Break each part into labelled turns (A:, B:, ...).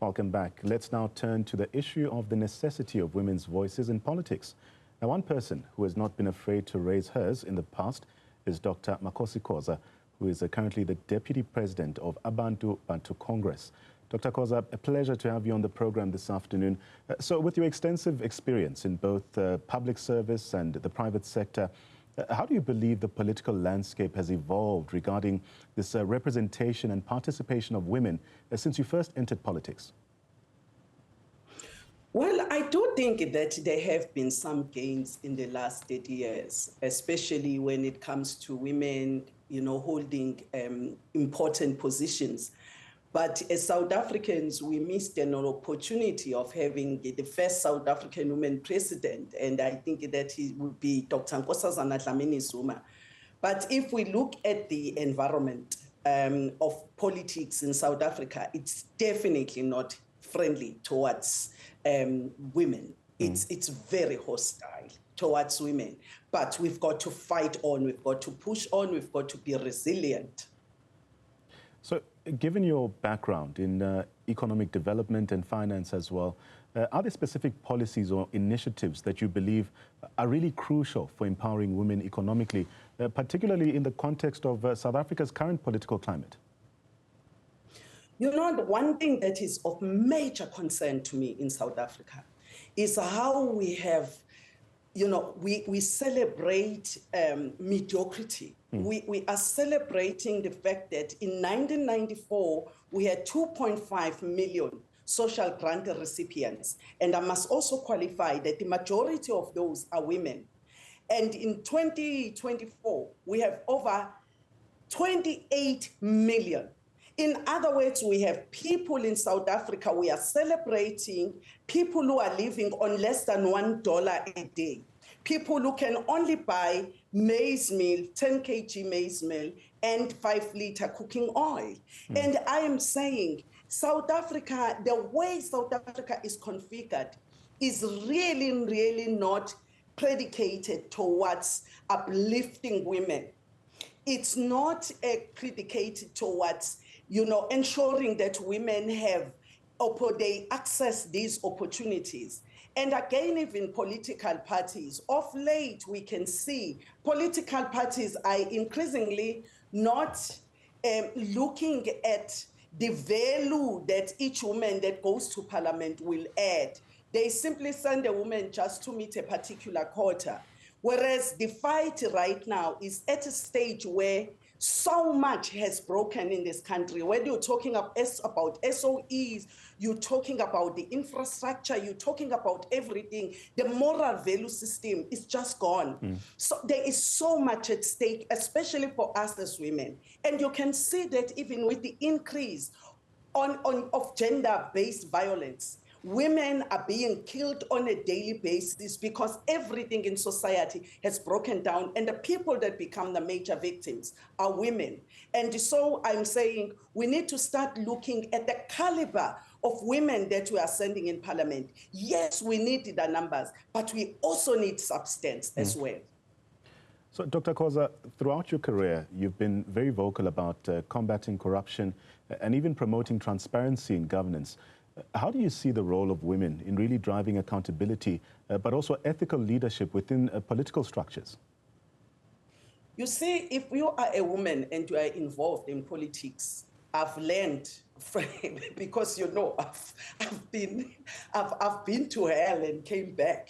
A: Welcome back. Let's now turn to the issue of the necessity of women's voices in politics. Now, one person who has not been afraid to raise hers in the past is Dr. Makhosi Khoza, who is currently the Deputy President of Abantu Batho Congress. Dr. Khoza, a pleasure to have you on the program this afternoon. So with your extensive experience in both public service and the private sector, how do you believe the political landscape has evolved regarding this representation and participation of women since you first entered politics?
B: Well, I do think that there have been some gains in the last 30 years, especially when it comes to women, holding important positions. But as South Africans, we missed an opportunity of having the first South African woman president, and I think that he would be Dr. Nhlanhla Sehume. But if we look at the environment of politics in South Africa, it's definitely not friendly towards women. It's very hostile towards women. But we've got to fight on, we've got to push on, we've got to be resilient.
A: So, given your background in economic development and finance as well, are there specific policies or initiatives that you believe are really crucial for empowering women economically, particularly in the context of South Africa's current political climate?
B: The one thing that is of major concern to me in South Africa is how we have, we celebrate mediocrity. We are celebrating the fact that in 1994, we had 2.5 million social grant recipients. And I must also qualify that the majority of those are women. And in 2024, we have over 28 million. In other words, we have people in South Africa, we are celebrating people who are living on less than $1 a day. People who can only buy maize meal, 10 kg maize meal, and 5-liter cooking oil. And I am saying South Africa, the way South Africa is configured is really not predicated towards uplifting women. It's not predicated towards, ensuring that women they access these opportunities. And again, even political parties, of late, we can see political parties are increasingly not looking at the value that each woman that goes to parliament will add. They simply send a woman just to meet a particular quota. Whereas the fight right now is at a stage where so much has broken in this country. When you're talking about SOEs, you're talking about the infrastructure, you're talking about everything. The moral value system is just gone. So there is so much at stake, especially for us as women. And you can see that even with the increase of gender-based violence, women are being killed on a daily basis because everything in society has broken down, and the people that become the major victims are women. And so I'm saying we need to start looking at the caliber of women that we are sending in parliament. Yes, we need the numbers, but we also need substance as well.
A: So, Dr. Khoza, throughout your career, you've been very vocal about combating corruption and even promoting transparency in governance. How do you see the role of women in really driving accountability, but also ethical leadership within political structures?
B: You see, if you are a woman and you are involved in politics, I've learned, because I've been to hell and came back,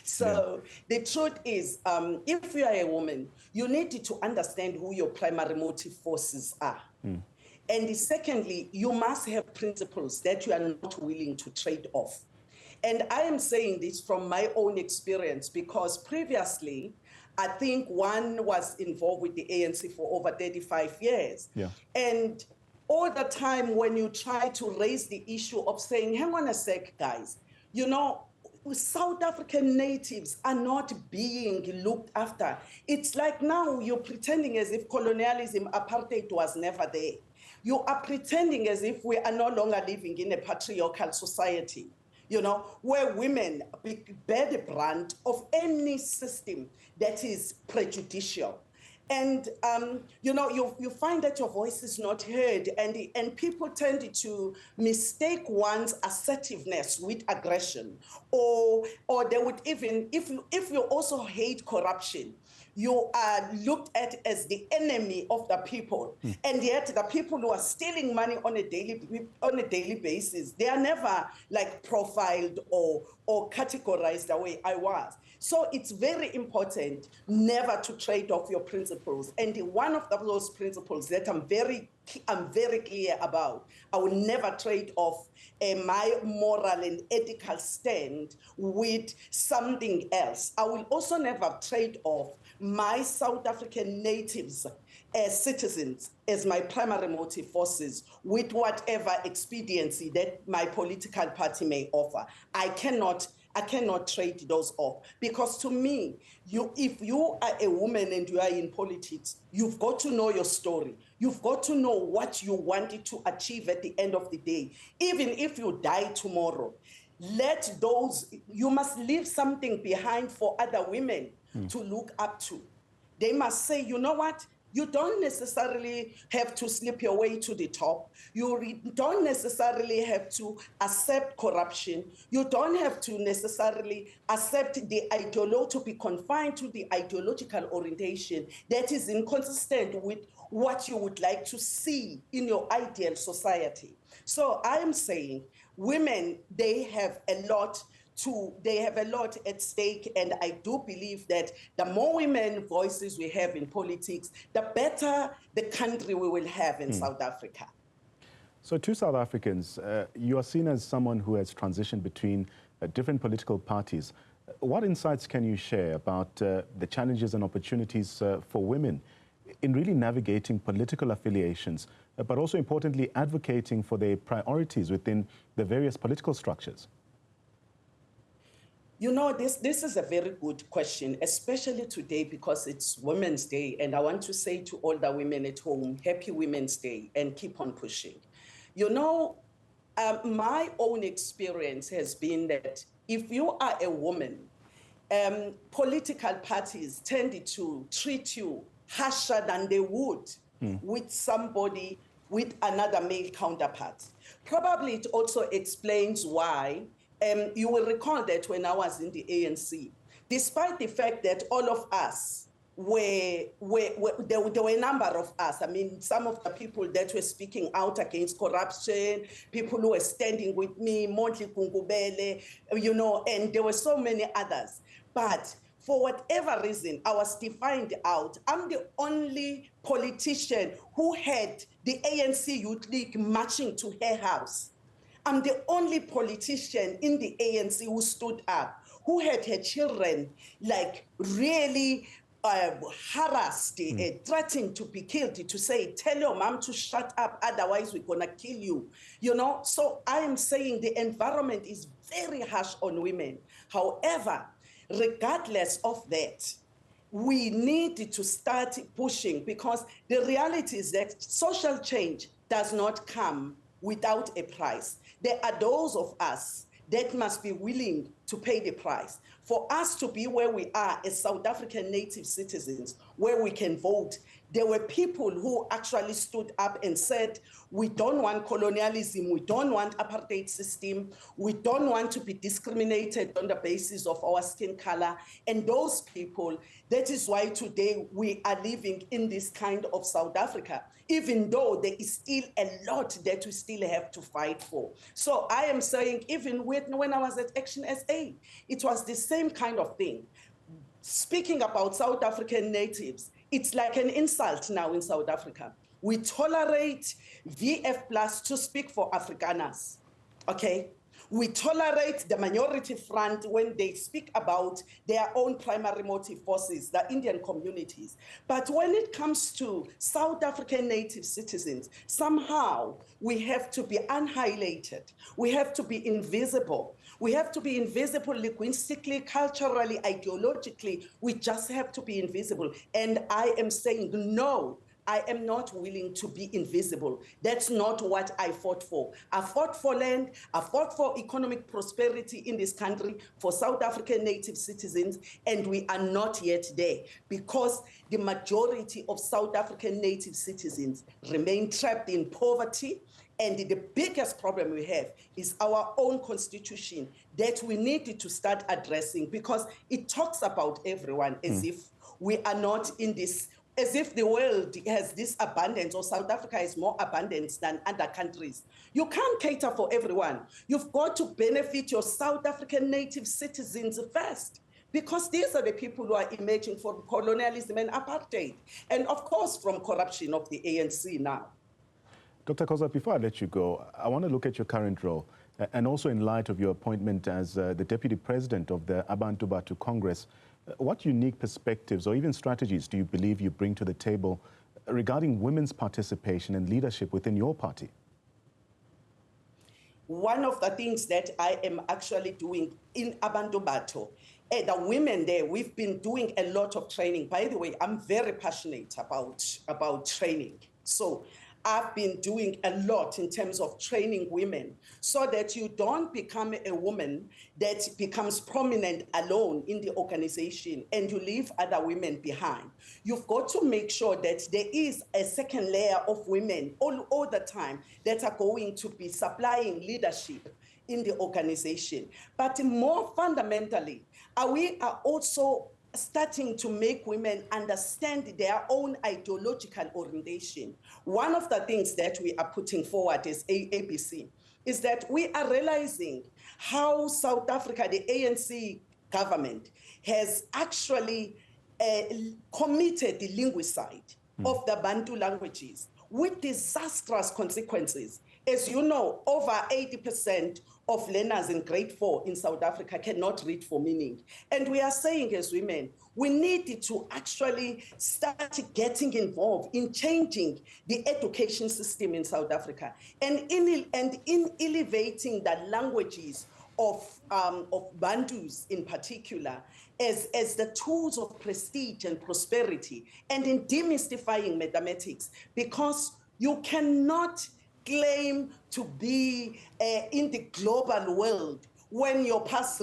B: So the truth is, if you are a woman, you need to understand who your primary motive forces are. And secondly, you must have principles that you are not willing to trade off. And I am saying this from my own experience, because previously, I think one was involved with the ANC for over 35 years. And all the time when you try to raise the issue of saying, hang on a sec, guys, South African natives are not being looked after. It's like now you're pretending as if colonialism, apartheid was never there. You are pretending as if we are no longer living in a patriarchal society, where women bear the brunt of any system that is prejudicial. And you find that your voice is not heard, and people tend to mistake one's assertiveness with aggression, or they would even, if you also hate corruption, you are looked at as the enemy of the people. And yet the people who are stealing money on a daily basis, they are never like profiled or categorized the way I was. So it's very important never to trade off your principles. And one of those principles that I'm very clear about, I will never trade off my moral and ethical stand with something else. I will also never trade off my South African natives as citizens as my primary motive forces with whatever expediency that my political party may offer. I cannot trade those off, because to me, if you are a woman and you are in politics, you've got to know your story. You've got to know what you wanted to achieve at the end of the day. Even if you die tomorrow, you must leave something behind for other women to look up to. They must say, you know what? You don't necessarily have to slip your way to the top. You don't necessarily have to accept corruption. You don't have to necessarily accept the ideology, to be confined to the ideological orientation that is inconsistent with what you would like to see in your ideal society. So I am saying women, they have a lot at stake, and I do believe that the more women voices we have in politics, the better the country we will have in South Africa.
A: So to South Africans, you are seen as someone who has transitioned between different political parties. What insights can you share about the challenges and opportunities for women in really navigating political affiliations, but also importantly advocating for their priorities within the various political structures?
B: You know, this is a very good question, especially today because it's Women's Day. And I want to say to all the women at home, happy Women's Day, and keep on pushing. You know, my own experience has been that if you are a woman, political parties tend to treat you harsher than they would with somebody, with another male counterpart. Probably it also explains why you will recall that when I was in the ANC, despite the fact that all of us there were a number of us. I mean, some of the people that were speaking out against corruption, people who were standing with me, Montli Kungubele, and there were so many others. But for whatever reason, I was defined out. I'm the only politician who had the ANC Youth League marching to her house. I'm the only politician in the ANC who stood up, who had her children like really harassed, threatened to be killed, to say, tell your mom to shut up, otherwise we're gonna kill you. So I am saying the environment is very harsh on women. However, regardless of that, we need to start pushing, because the reality is that social change does not come without a price. There are those of us that must be willing to pay the price. For us to be where we are as South African native citizens, where we can vote, there were people who actually stood up and said, we don't want colonialism, we don't want apartheid system, we don't want to be discriminated on the basis of our skin color. And those people, that is why today we are living in this kind of South Africa, even though there is still a lot that we still have to fight for. So I am saying, even when I was at Action SA, it was the same kind of thing. Speaking about South African natives, it's like an insult now in South Africa. We tolerate VF Plus to speak for Afrikaners, okay? We tolerate the minority front when they speak about their own primary motive forces, the Indian communities. But when it comes to South African native citizens, somehow we have to be unhighlighted. We have to be invisible. We have to be invisible linguistically, culturally, ideologically. We just have to be invisible. And I am saying, no, I am not willing to be invisible. That's not what I fought for. I fought for land, I fought for economic prosperity in this country for South African native citizens, and we are not yet there because the majority of South African native citizens remain trapped in poverty. And the biggest problem we have is our own constitution that we need to start addressing, because it talks about everyone as if we are not in this, as if the world has this abundance or South Africa has more abundance than other countries. You can't cater for everyone. You've got to benefit your South African native citizens first, because these are the people who are emerging from colonialism and apartheid, and of course from corruption of the ANC now.
A: Dr. Khoza, before I let you go, I want to look at your current role, and also in light of your appointment as the Deputy President of the Abantu Batho Congress. What unique perspectives or even strategies do you believe you bring to the table regarding women's participation and leadership within your party?
B: One of the things that I am actually doing in Abantu Batho, the women there, we've been doing a lot of training. By the way, I'm very passionate about training. So I've been doing a lot in terms of training women so that you don't become a woman that becomes prominent alone in the organization and you leave other women behind. You've got to make sure that there is a second layer of women all the time that are going to be supplying leadership in the organization. But more fundamentally, we are also starting to make women understand their own ideological orientation. One of the things that we are putting forward as ABC is that we are realizing how South Africa, the ANC government, has actually committed the linguicide of the Bantu languages with disastrous consequences. As you know, over 80% of learners in grade 4 in South Africa cannot read for meaning. And we are saying as women, we need to actually start getting involved in changing the education system in South Africa and in elevating the languages of Bantus in particular as the tools of prestige and prosperity, and in demystifying mathematics, because you cannot claim to be in the global world when your pass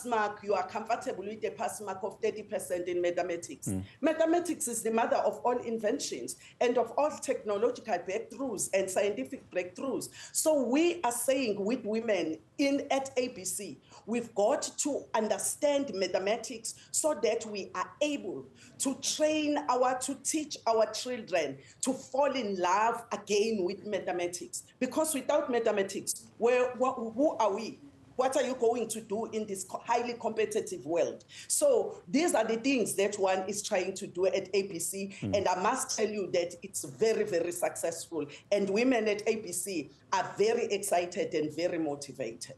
B: mark, you are comfortable with a pass mark of 30% in mathematics. Mathematics is the mother of all inventions and of all technological breakthroughs and scientific breakthroughs. So we are saying with women at ABC, we've got to understand mathematics so that we are able to teach our children to fall in love again with mathematics. Because without mathematics, who are we? What are you going to do in this highly competitive world? So these are the things that one is trying to do at ABC. And I must tell you that it's very, very successful. And women at ABC are very excited and very motivated.